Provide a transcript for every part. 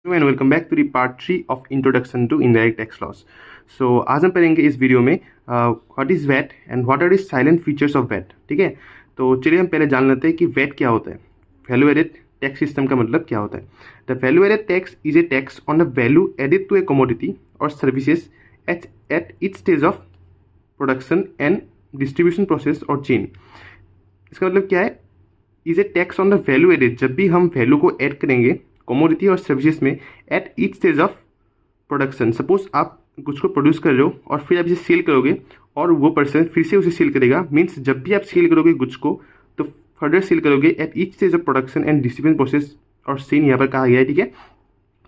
And welcome back to the part 3 of introduction to indirect tax laws. So आज हम पढ़ेंगे इस video में what is VAT and what are the salient features of VAT. ठीक है, तो चलिए हम पहले जान लेते हैं कि वैट क्या होता है। वैल्यू एडेड टैक्स सिस्टम का मतलब क्या होता है। The value added tax is a tax on the value added to a commodity और services at each stage of production and distribution process और चेन। इसका मतलब क्या है, is a tax on the value added. जब भी हम value को ऐड करेंगे कमोडिटी और सर्विसेज में eight each stage of production, suppose आप कुछ को प्रोड्यूस कर रहे हो और फिर आप इसे सेल करोगे और वो पर्सन फिर से उसे सेल करेगा। मीन्स जब भी आप सेल करोगे गुड्स को तो फर्दर सेल करोगे eight each stage of production and distribution process और सेल यहाँ पर कहा गया है। ठीक है,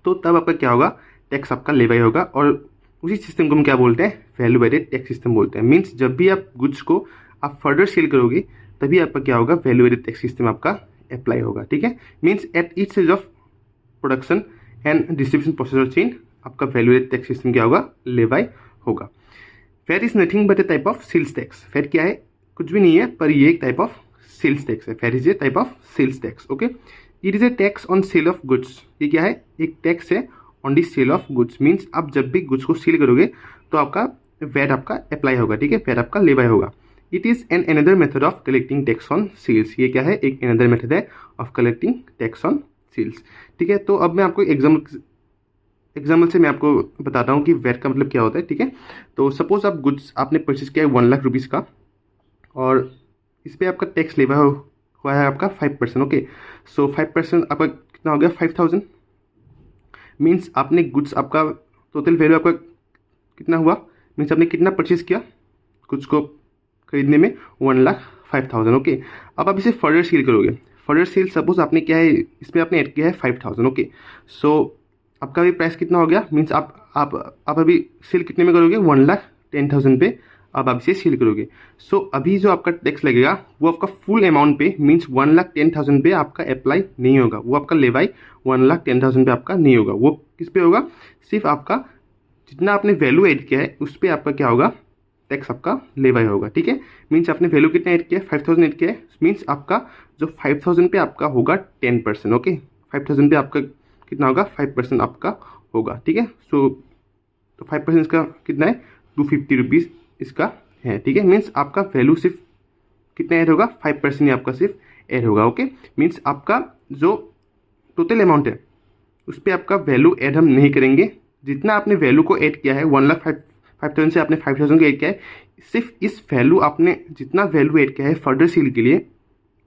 तो तब आपका क्या होगा, टैक्स आपका लेवाई होगा और उसी सिस्टम को हम क्या बोलते हैं, वैल्यू एडेड टैक्स सिस्टम बोलते हैं। मीन्स जब भी आप गुड्स को आप फर्दर सेल करोगे तभी आपका क्या होगा, वैल्यू एडेड टैक्स सिस्टम आपका अप्लाई होगा। ठीक है, means at each stage of production and distribution process और चेन आपका वैल्यू एडेड टैक्स सिस्टम क्या होगा, लेवाई होगा। VAT is nothing but a type of sales tax. VAT क्या है, कुछ भी नहीं है पर ये एक टाइप ऑफ सेल्स टैक्स है। VAT is a type of sales tax. Okay, it is a tax on sale of goods. ये क्या है, एक टैक्स है on the sale of goods. Means आप जब भी गुड्स को सेल करोगे तो आपका वैट आपका अप्लाई होगा। ठीक है, वैट आपका लेवाई होगा। It is an another method of collecting tax on sales. ये क्या है, एक अनदर मेथड है of collecting tax on sales. ठीक है, तो अब मैं आपको एग्जाम्पल से मैं आपको बताता हूँ कि वैट का मतलब क्या होता है। ठीक है, तो सपोज आप गुड्स आपने परचेज किया है 1,00,000 रुपीज़ का और इस पर आपका टैक्स लेवा हुआ है आपका 5%। ओके, सो 5% आपका कितना हो गया, 5,000। मीन्स आपने गुड्स आपका टोटल वैल्यू आपका कितना हुआ, मीन्स आपने कितना परचेज किया गुड्स को खरीदने में, 1,05,000। ओके, अब आप इसे फर्दर सेल करोगे। फर्दर सेल सपोज आपने क्या है, इसमें आपने ऐड किया है 5,000। ओके, सो आपका अभी प्राइस कितना हो गया, मीन्स आप अभी सेल कितने में करोगे, 1,10,000 पे अब आप इसे सेल करोगे। सो अभी जो आपका टैक्स लगेगा वो आपका फुल अमाउंट पे, मीन्स 1,10,000 पे आपका अप्लाई नहीं होगा। वो आपका लेवाई 1,10,000 पे आपका नहीं होगा। वो किस पे होगा, सिर्फ आपका जितना आपने वैल्यू ऐड किया है उस पर आपका क्या होगा, टैक्स आपका लेवाई होगा। ठीक है, मीन्स आपने वैल्यू कितना ऐड किया है, 5,000 ऐड किया है। मीन्स आपका जो 5,000 पे आपका होगा 10%। ओके, 5,000 पे आपका कितना होगा, 5% आपका होगा। ठीक है, सो तो 5% इसका कितना है, 250 रुपीज़ इसका है। ठीक है, मीन्स आपका वैल्यू सिर्फ कितना ऐड होगा, 5% ही आपका सिर्फ ऐड होगा। ओके, मीन्स आपका जो टोटल अमाउंट है उस पर आपका वैल्यू ऐड हम नहीं करेंगे। जितना आपने वैल्यू को ऐड किया है 1,05,000 से आपने 5,000 को ऐड किया है, सिर्फ इस वैल्यू आपने जितना वैल्यू ऐड किया है फर्दर सेल के लिए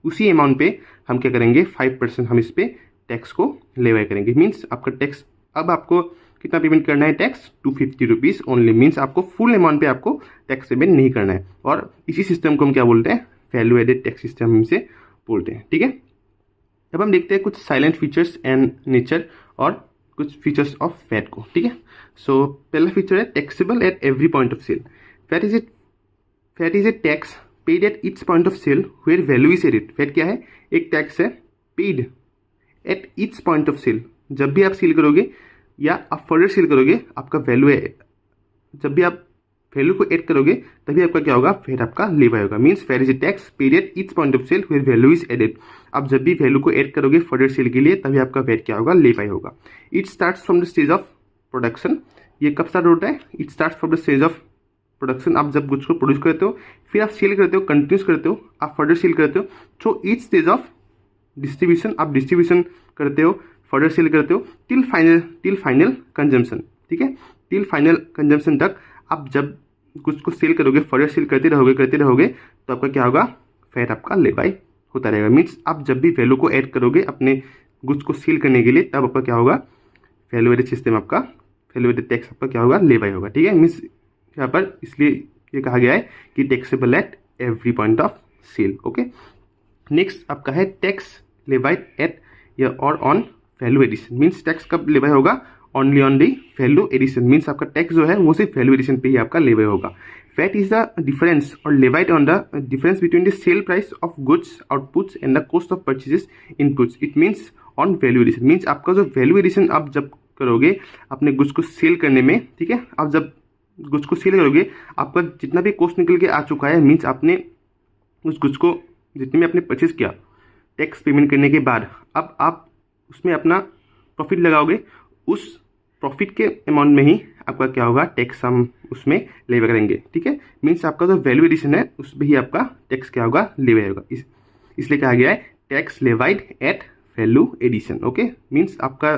उसी अमाउंट पे हम क्या करेंगे, 5% हम इस पे टैक्स को लेवाई करेंगे। मीन्स आपका टैक्स अब आपको कितना पेमेंट करना है, टैक्स 250 रुपीज़ ओनली। मीन्स आपको फुल अमाउंट पे आपको टैक्स पेमेंट नहीं करना है। और इसी सिस्टम को हम क्या बोलते हैं, वैल्यू एडेड टैक्स सिस्टम हम इसे बोलते हैं। ठीक है, अब हम देखते हैं कुछ साइलेंट फीचर्स एंड नेचर और कुछ फीचर्स ऑफ वैट को। ठीक है, सो पहला फीचर है taxable at every point of sale. VAT is a tax paid at each point of sale where value is added. VAT क्या है, एक टैक्स है paid at each point of sale. जब भी आप सेल करोगे या आप फर्दर सेल करोगे आपका वैल्यू है, जब भी आप वैल्यू को ऐड करोगे तभी आपका क्या होगा, वैट आपका लेवाई होगा। Means VAT is a tax paid at each point of sale where value is added. आप जब भी वैल्यू को ऐड करोगे फर्दर सेल के लिए तभी आपका वैट क्या होगा, लेवाई होगा। It starts from the stage of production. ये कब स्टार्ट होता है, it starts from the stage of production. आप जब गुड्स को प्रोड्यूस करते हो फिर आप सेल करते हो, कंटिन्यूस करते हो, आप फर्दर सेल करते हो। So each stage of distribution, आप डिस्ट्रीब्यूशन करते हो, फर्दर सेल करते हो, टिल फाइनल कंजम्पशन। ठीक है, टिल फाइनल कंजम्पशन तक आप जब गुड्स को सेल करोगे फर्दर सेल करते रहोगे तो आपका क्या होगा, वैट आपका लेवाई होता रहेगा। मीन्स आप जब भी वैल्यू को ऐड करोगे अपने गुड्स को सेल करने के लिए तब आपका क्या होगा, वैल्यू एडेड सिस्टम आपका, वैल्यू एडेड टैक्स आपका क्या होगा, लेवाई होगा। ठीक है, मीन्स यहाँ पर इसलिए ये कहा गया है कि taxable at every point of sale. Okay, next आपका है टैक्स लेवाई एट या और on value addition. Means tax कब लेवाई होगा, only on the value addition. Means आपका टैक्स जो है वो सिर्फ वैल्यू एडिशन पे ही आपका लेवाई होगा। वैट इज द डिफरेंस और levied on the difference between the sale price of goods outputs and the cost of purchases inputs. It means on value addition. Means आपका जो वैल्यू एडिशन आप जब करोगे अपने गुड्स को cell करने में, ठीक है, आप जब गुड्स को सेल करोगे आपका जितना भी कॉस्ट निकल के आ चुका है, मीन्स आपने उस गुड्स को जितने में आपने परचेज किया टैक्स पेमेंट करने के बाद, अब आप उसमें अपना प्रॉफिट लगाओगे उस प्रॉफिट के अमाउंट में ही आपका क्या होगा, टैक्स हम उसमें लेवे करेंगे। ठीक है, मीन्स आपका जो वैल्यू एडिशन है उसमें ही आपका टैक्स क्या होगा, लेवे होगा। इसलिए कहा गया है tax levied at value addition. Okay, means आपका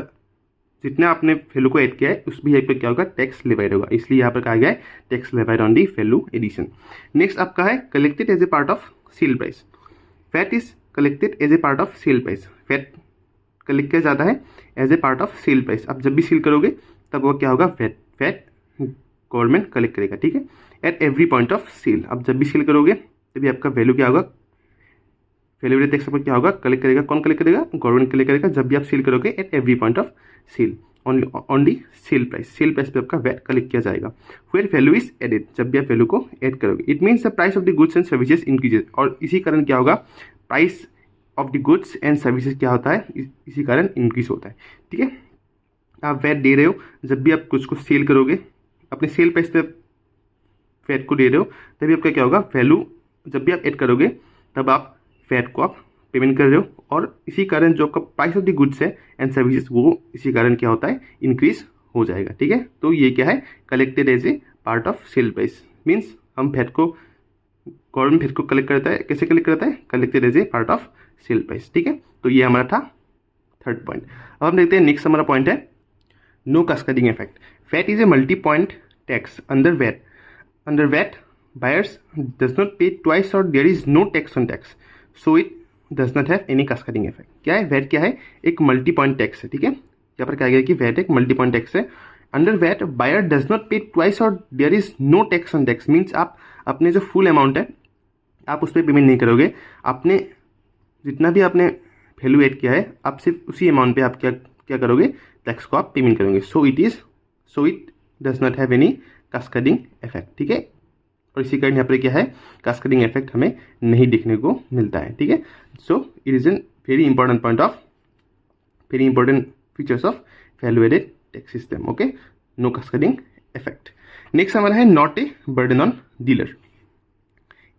जितना आपने वैल्यू को ऐड किया है उस भी यहाँ पे क्या होगा, टैक्स लेवाइड होगा। इसलिए यहाँ पर कहा गया है tax levied on the value addition. Next आपका है collected as a part of sale price. VAT is collected as a part of sale price. VAT collect किया जाता है as a part of sale price. आप जब भी cell करोगे तब वो क्या होगा, वैट गवर्नमेंट कलेक्ट करेगा। ठीक है, at every point of sale. आप जब भी सेल करोगे तभी आपका वैल्यू क्या होगा, वैल्यू टैक्स पर क्या होगा, कलेक्ट करेगा। कौन कलेक्ट करेगा, गवर्नमेंट कलेक्ट करेगा जब भी आप सेल करोगे at every point of sale only sale price. Sale price पे आपका वैट कलेक्ट किया जाएगा। वेयर वैल्यू इज एडेड, जब भी आप वैल्यू को ऐड करोगे। It means the price of the goods and services increases. और इसी कारण क्या होगा, price of the goods and services क्या होता है, इसी कारण इंक्रीज होता है। ठीक है, आप वैट दे रहे हो जब भी आप कुछ को सेल करोगे, अपने सेल प्राइस पे वैट को दे रहे हो, तभी आपका क्या होगा, वैल्यू जब भी आप ऐड करोगे तब आप वैट को आप पेमेंट कर रहे हो। और इसी कारण जो आपका प्राइस ऑफ द गुड्स है एंड सर्विसेज वो इसी कारण क्या होता है, इंक्रीज हो जाएगा। ठीक है, तो ये क्या है, collected as a part of sale price. Means हम वैट को, गवर्नमेंट वैट को कलेक्ट करता है। कैसे कलेक्ट करता है, collected as a part of sale price. ठीक है, तो ये हमारा था थर्ड पॉइंट। अब हम देखते हैं नेक्स्ट हमारा पॉइंट है no cascading effect. VAT is a multi point tax. Under VAT buyers does not pay twice or there is no tax on tax, so it does not have any cascading effect। क्या है, VAT क्या है, एक multi point tax है। ठीक है, यहाँ पर कहा गया कि वैट एक मल्टी पॉइंट टैक्स है। Under VAT buyer does not pay twice और there is no tax on tax. Means आप अपने जो फुल अमाउंट है आप उस पर पेमेंट नहीं करोगे। आपने जितना भी आपने वैल्यू एड किया है आप सिर्फ उसी अमाउंट पे आप क्या करोगे, टैक्स को आप पेमेंट करोगे। So it does not have any cascading effect. ठीक है, और इसी कारण यहाँ पर क्या है, कास्केडिंग इफेक्ट हमें नहीं देखने को मिलता है। ठीक है, so it is an very important point of, very important features of value added tax system. Okay, no cascading effect. Next हमारा है not a burden on dealer.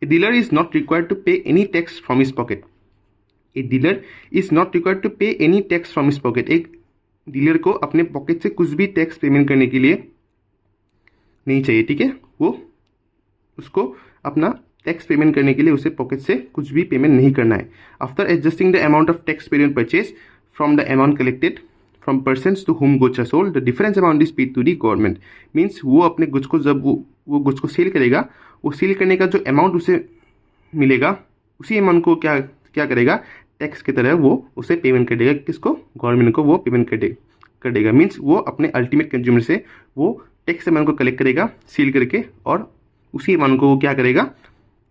A dealer is not required to pay any tax from his pocket. A dealer is not required to pay any tax from his pocket. एक dealer को अपने pocket से कुछ भी tax payment करने के लिए नहीं चाहिए। ठीक है, वो उसको अपना टैक्स पेमेंट करने के लिए उसे पॉकेट से कुछ भी पेमेंट नहीं करना है। After adjusting the amount of tax paid on purchase from the amount collected from persons to whom goods are sold, the difference amount is paid to the government. Means वो अपने goods को जब वो goods को cell करेगा, वो cell करने का जो अमाउंट उसे मिलेगा उसी अमाउंट को क्या करेगा, टैक्स की तरह वो उसे पेमेंट कर देगा। किसको, गवर्नमेंट को वो पेमेंट कर देगा। मीन्स वो अपने अल्टीमेट कंज्यूमर से वो टैक्स अमाउंट को कलेक्ट करेगा सील करके, और उसी अमाउंट को वो क्या करेगा,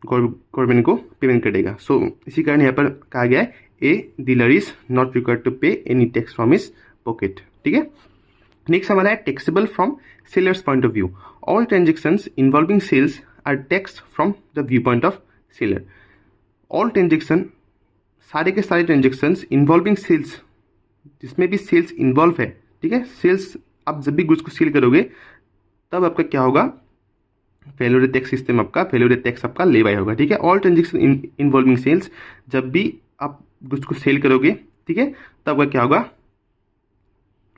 गवर्नमेंट को पेमेंट कर देगा। सो इसी कारण यहाँ पर कहा गया है a dealer is not required to pay any tax from his pocket. ठीक है, नेक्स्ट हमारा है taxable from sellers point of view. All transactions involving sales are tax from the view point of seller. All transaction, सारे के सारे transactions involving sales, जिसमें भी sales involve है। ठीक है, सेल्स आप जब भी गुड्स को सेल करोगे तब आपका क्या होगा, वैल्यू एडेड टैक्स सिस्टम आपका, वैल्यू एडेड टैक्स आपका लेवाई होगा। ठीक है, ऑल ट्रांजेक्शन इन्वॉल्विंग सेल्स, जब भी आप गुड्स को सेल करोगे, ठीक है, तब आपका क्या होगा,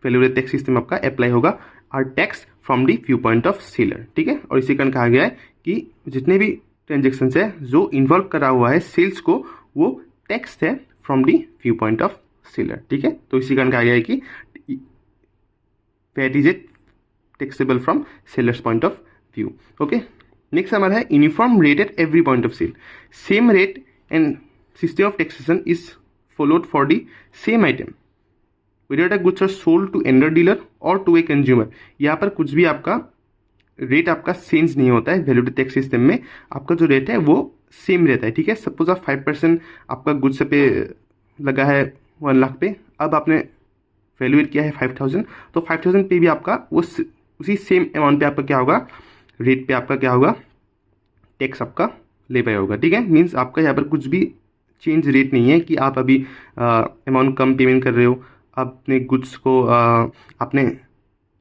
वैल्यू एडेड टैक्स सिस्टम आपका अप्लाई होगा, or tax from the view point of seller. ठीक है, और इसी कारण कहा गया है कि जितने भी ट्रांजेक्शन है जो इन्वॉल्व करा हुआ है सेल्स को, वो टैक्स है from the view point of seller. ठीक है, तो इसी कारण कहा गया है कि VAT is it taxable from sellers point of view. Okay, next हमारा है uniform rate at every point of sale. Same rate and system of taxation is followed for the same item whether the goods are sold to another dealer or to a consumer. यहाँ पर कुछ भी आपका rate आपका change नहीं होता है। Value added tax system में आपका जो रेट है वो सेम रहता है। ठीक है, सपोज आप 5% आपका गुड्स पे लगा है 1 लाख पे, अब आपने वैल्यू एड किया है 5000, तो 5000 पे भी आपका वो उसी सेम अमाउंट पे आपका क्या होगा, रेट पे आपका क्या होगा, टैक्स आपका लेवाई होगा। ठीक है, मीन्स आपका यहाँ पर कुछ भी चेंज रेट नहीं है कि आप अभी अमाउंट कम पेमेंट कर रहे हो, अपने गुड्स को आपने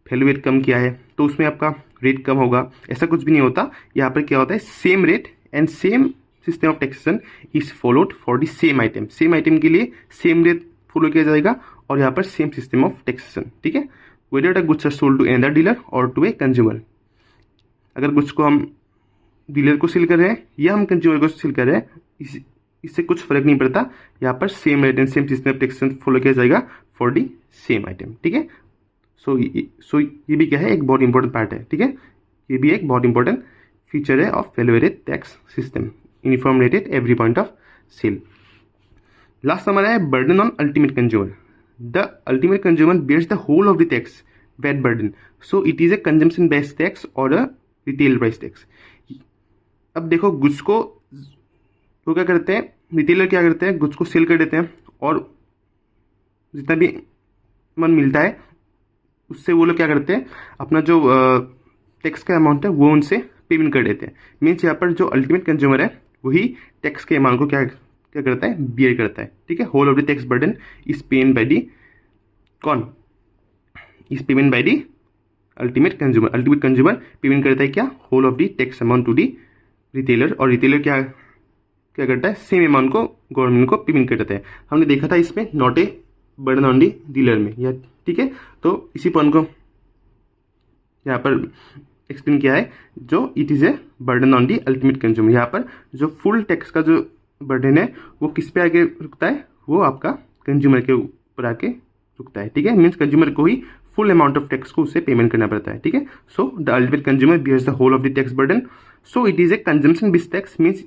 वैल्यू एड कम किया है तो उसमें आपका रेट कम होगा, ऐसा कुछ भी नहीं होता। यहाँ पर क्या होता है, same rate and same system of taxation is followed for the same item. Same item के लिए सेम रेट फॉलो किया जाएगा और यहाँ पर सेम सिस्टम ऑफ टैक्सेशन। ठीक है, whether the goods are sold to another dealer or to a consumer. अगर गुड्स को हम डीलर को सेल कर रहे हैं या हम कंज्यूमर को सेल कर रहे हैं, इससे कुछ फर्क नहीं पड़ता। यहाँ पर same rate and same system of taxation follow किया जाएगा फॉर दी सेम आइटम, ठीक है। सो ये भी क्या है, एक बहुत इंपॉर्टेंट पार्ट है, ठीक है। ये भी एक बहुत इंपॉर्टेंट फीचर है of value added tax system, uniform rate at every point of sale. Last हमारा है burden on ultimate consumer. The ultimate consumer bears the whole of the tax VAT burden, so it is a consumption based tax or a retail price tax. अब देखो, goods को वो क्या करते हैं, retailer क्या करते हैं, गुड्स को सेल कर देते हैं और जितना भी मन मिलता है उससे वो लोग क्या करते हैं, अपना जो टैक्स का अमाउंट है वो उनसे पेमेंट कर देते हैं। मीन्स यहाँ पर जो अल्टीमेट कंज्यूमर है वही टैक्स के अमाउंट को क्या करता है, बियर करता है, ठीक है। Whole of the tax burden is pen by the कौन, is payment by the ultimate consumer. Ultimate consumer payment करता है क्या, whole of the tax amount to the retailer, और रिटेलर क्या करता है, सेम अमाउंट को गवर्नमेंट को पेमेंट कर देता है। हमने देखा था इसमें not a burden on the dealer में, या ठीक है। तो इसी पॉइंट को यहाँ पर एक्सप्लेन किया है, जो it is a burden on the ultimate consumer. यहाँ पर जो फुल टैक्स का जो बर्डन है वो किस पे आके रुकता है, वो आपका कंज्यूमर के ऊपर आके रुकता है, ठीक है। मीन्स कंज्यूमर को ही फुल अमाउंट ऑफ टैक्स को उससे पेमेंट करना पड़ता है, ठीक है। So the ultimate consumer bears the whole of the tax burden, so it is a consumption based tax. Means,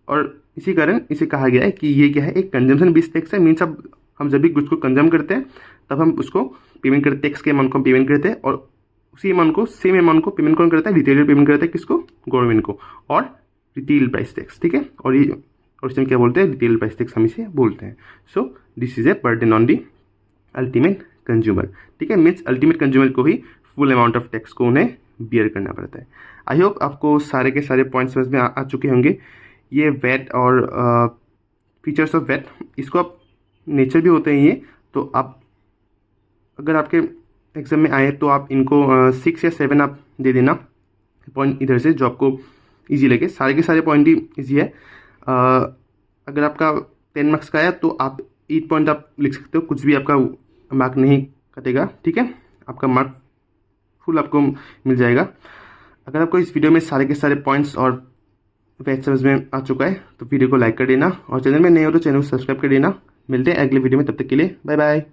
और इसी कारण इसे कहा गया है कि ये क्या है, एक कंजम्पशन बेस्ड टैक्स है। मीन्स अब हम जब भी गुड्स को कंज्यूम करते हैं तब हम उसको पेमेंट करते, टैक्स के अमाउंट को पेमेंट करते हैं, और उसी अमाउंट को, सेम अमाउंट को पेमेंट कौन करता है, रिटेलर पेमेंट करता है किसको, गवर्नमेंट को, और रिटेल प्राइस टैक्स, ठीक है। और ये और इसमें क्या बोलते हैं, रिटेल प्राइस टैक्स हम इसे बोलते हैं। So this is a burden on the ultimate consumer, ठीक है। मीन्स अल्टीमेट कंज्यूमर को ही फुल अमाउंट ऑफ टैक्स को उन्हें बियर करना पड़ता है। आई होप आपको सारे के सारे पॉइंट्स समझ में आ चुके होंगे। ये वैट और फीचर्स ऑफ वैट, इसको आप नेचर भी होते हैं ये, तो आप अगर आपके एग्जाम में आए तो आप इनको 6 या 7 आप दे देना पॉइंट इधर से, जो आपको ईजी लगे। सारे के सारे पॉइंट ही ईजी है। अगर आपका 10 मार्क्स का आया तो आप 8 पॉइंट आप लिख सकते हो, कुछ भी आपका मार्क नहीं कटेगा, ठीक है। आपका मार्क फुल आपको मिल जाएगा। अगर आपको इस वीडियो में सारे के सारे पॉइंट्स और वैट समझ में आ चुका है तो वीडियो को लाइक कर देना, और चैनल में नए हो तो चैनल को सब्सक्राइब कर देना। मिलते हैं अगले वीडियो में, तब तक के लिए बाय बाय।